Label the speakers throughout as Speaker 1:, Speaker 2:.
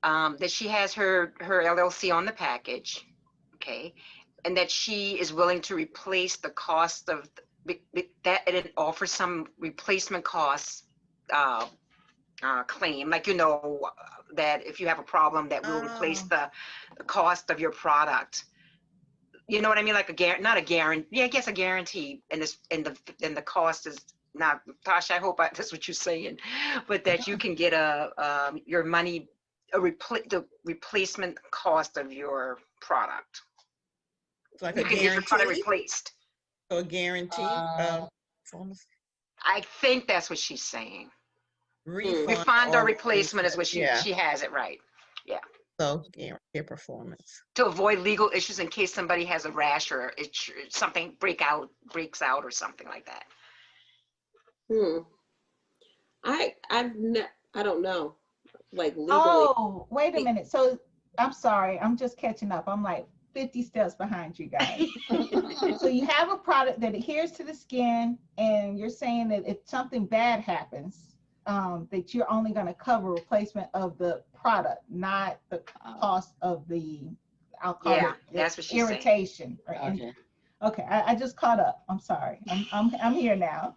Speaker 1: that she has her LLC on the package, okay, and that she is willing to replace the cost of that, and it offers some replacement costs claim, like, that if you have a problem, that will replace
Speaker 2: Oh,
Speaker 1: the cost of your product. You know what I mean? Like not a guarantee. Yeah, I guess a guarantee, and the cost is not. Tasha, I hope that's what you're saying, but that you can get your money, the replacement cost of your product.
Speaker 2: it's like
Speaker 1: You
Speaker 2: a
Speaker 1: can get your product
Speaker 2: guarantee.
Speaker 1: replaced.
Speaker 2: So a guarantee performance
Speaker 1: I think that's what she's saying.
Speaker 2: refund
Speaker 1: Refund or
Speaker 2: or
Speaker 1: replacement is what
Speaker 2: yeah.
Speaker 1: she has it right. Yeah.
Speaker 2: So guarantee performance.
Speaker 1: To avoid legal issues in case somebody has a rash or something breaks out or something like that.
Speaker 3: I don't know, like legally.
Speaker 4: Oh, wait a minute. So I'm sorry, I'm just catching up. I'm like 50 steps behind you guys. So you have a product that adheres to the skin, and you're saying that if something bad happens, that you're only going to cover replacement of the product, not the cost of the, I'll call it,
Speaker 1: that's what she's
Speaker 4: irritation.
Speaker 5: Okay.
Speaker 4: Okay, I just caught up. I'm sorry. I'm here now.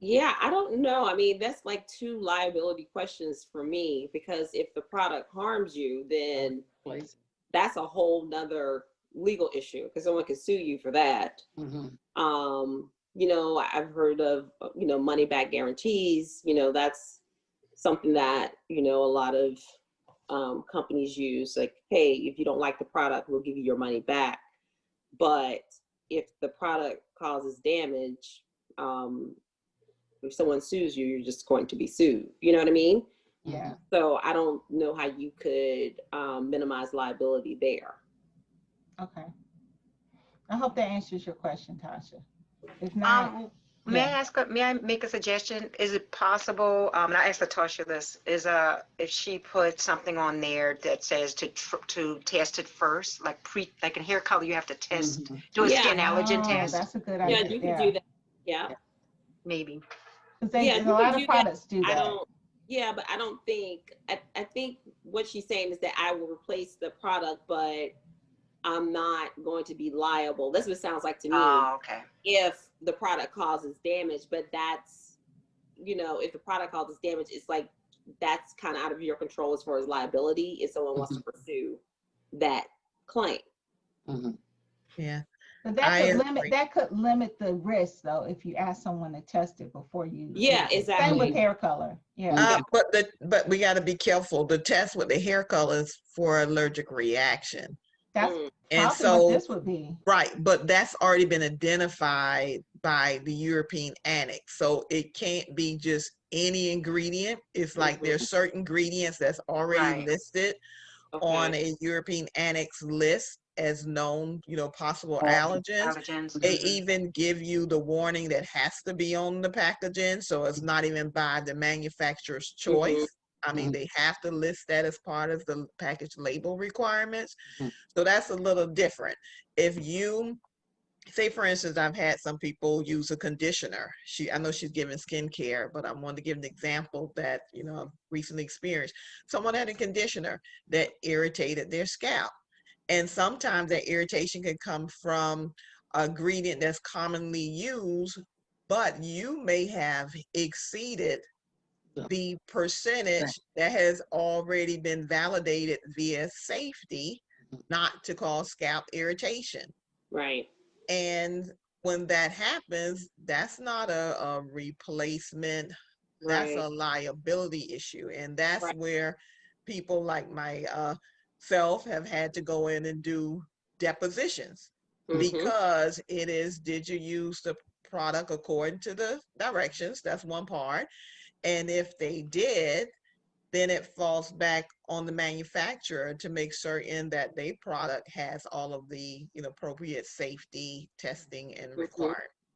Speaker 3: Yeah, I don't know. I mean, that's like two liability questions for me, because if the product harms you, then
Speaker 5: Place.
Speaker 3: that's a whole nother legal issue, because someone can sue you for that. I've heard of, money back guarantees. That's something that, a lot of companies use, like, hey, if you don't like the product, we'll give you your money back. But if the product causes damage, if someone sues you, you're just going to be sued. You know what I mean?
Speaker 4: Yeah.
Speaker 3: So I don't know how you could minimize liability there.
Speaker 4: Okay. I hope that answers your question, Tasha. If not,
Speaker 1: may I make a suggestion? Is it possible, and I asked Natasha this, is if she put something on there that says to test it first, like in hair color, you have to test, do a skin allergen test.
Speaker 4: That's a good idea.
Speaker 3: Yeah, you can do that. Yeah.
Speaker 1: Maybe.
Speaker 4: Because a lot of products do that.
Speaker 3: But I don't think, I think what she's saying is that I will replace the product, but I'm not going to be liable. That's what it sounds like to me.
Speaker 1: Oh, okay.
Speaker 3: If the product causes damage, but that's, if the product causes damage, it's like, that's kind of out of your control as far as liability if someone wants to pursue that claim.
Speaker 2: Yeah.
Speaker 4: But that could limit the risk, though, if you ask someone to test it before you.
Speaker 3: Yeah, exactly.
Speaker 4: Same with hair color. Yeah.
Speaker 2: But we got to be careful. The test with the hair color is for allergic reaction.
Speaker 4: That's
Speaker 2: and
Speaker 4: so what this would be.
Speaker 2: Right, but that's already been identified by the European Annex. So it can't be just any ingredient. It's like there's certain ingredients that's already listed on a European Annex list as known, possible allergens. They even give you the warning that has to be on the packaging. So it's not even by the manufacturer's choice. I mean, they have to list that as part of the package label requirements. So that's a little different. If you say, for instance, I've had some people use a conditioner. I know she's giving skincare, but I wanted to give an example that, I've recently experienced. Someone had a conditioner that irritated their scalp. And sometimes that irritation can come from an ingredient that's commonly used, but you may have exceeded the percentage that has already been validated via safety not to cause scalp irritation.
Speaker 3: Right.
Speaker 2: And when that happens, that's not a replacement, that's a liability issue. And that's where people like myself have had to go in and do depositions because it is, did you use the product according to the directions? That's one part. And if they did, then it falls back on the manufacturer to make certain that their product has all of the appropriate safety testing and requirements.